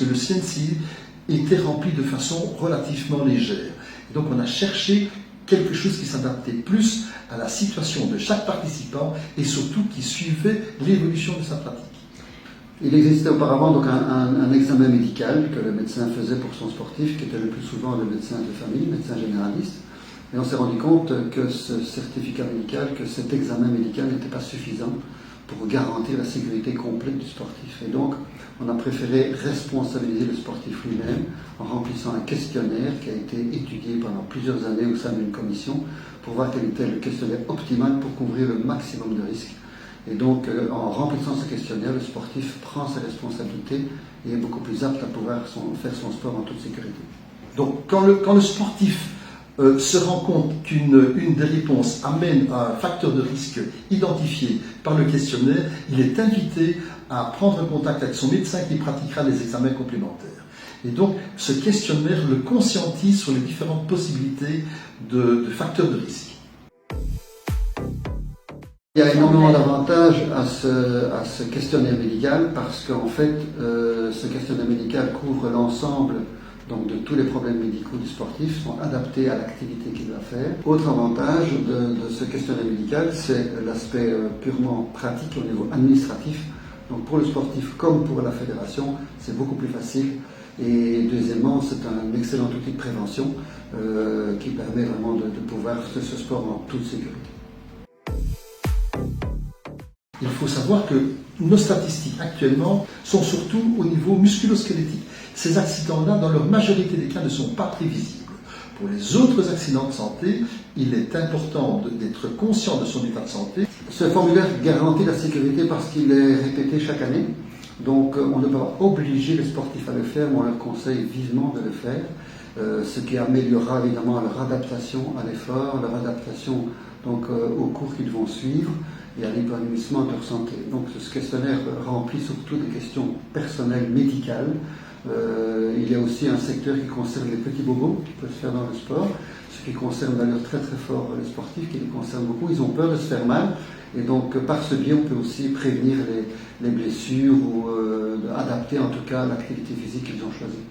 que le CNCI était rempli de façon relativement légère. Et donc on a cherché quelque chose qui s'adaptait plus à la situation de chaque participant et surtout qui suivait l'évolution de sa pratique. Il existait auparavant donc un examen médical que le médecin faisait pour son sportif, qui était le plus souvent le médecin de famille, médecin généraliste. Et on s'est rendu compte que ce certificat médical, que cet examen médical n'était pas suffisant pour garantir la sécurité complète du sportif. Et donc, on a préféré responsabiliser le sportif lui-même en remplissant un questionnaire qui a été étudié pendant plusieurs années au sein d'une commission pour voir quel était le questionnaire optimal pour couvrir le maximum de risques. Et donc, en remplissant ce questionnaire, le sportif prend ses responsabilités et est beaucoup plus apte à pouvoir faire son sport en toute sécurité. Donc, quand le sportif se rend compte qu'une des réponses amène à un facteur de risque identifié par le questionnaire, il est invité à prendre contact avec son médecin qui pratiquera les examens complémentaires. Et donc, ce questionnaire le conscientise sur les différentes possibilités de facteurs de risque. Il y a énormément d'avantages à ce questionnaire médical parce qu'en fait, ce questionnaire médical couvre l'ensemble donc, de tous les problèmes médicaux du sportif, sont adaptés à l'activité qu'il va faire. Autre avantage de ce questionnaire médical, c'est l'aspect purement pratique au niveau administratif. Donc pour le sportif comme pour la fédération, c'est beaucoup plus facile. Et deuxièmement, c'est un excellent outil de prévention qui permet vraiment de pouvoir faire ce sport en toute sécurité. Il faut savoir que nos statistiques actuellement sont surtout au niveau musculo-squelettique. Ces accidents-là, dans leur majorité des cas, ne sont pas prévisibles. Pour les autres accidents de santé, il est important d'être conscient de son état de santé. Ce formulaire garantit la sécurité parce qu'il est répété chaque année. Donc on ne peut pas obliger les sportifs à le faire, mais on leur conseille vivement de le faire. Ce qui améliorera évidemment leur adaptation à l'effort, leur adaptation donc, aux cours qu'ils vont suivre et à l'épanouissement de leur santé. Donc ce questionnaire remplit surtout des questions personnelles, médicales. Il y a aussi un secteur qui concerne les petits bobos qui peuvent se faire dans le sport, ce qui concerne d'ailleurs très très fort les sportifs, qui les concerne beaucoup. Ils ont peur de se faire mal et donc par ce biais on peut aussi prévenir les blessures ou adapter en tout cas l'activité physique qu'ils ont choisie.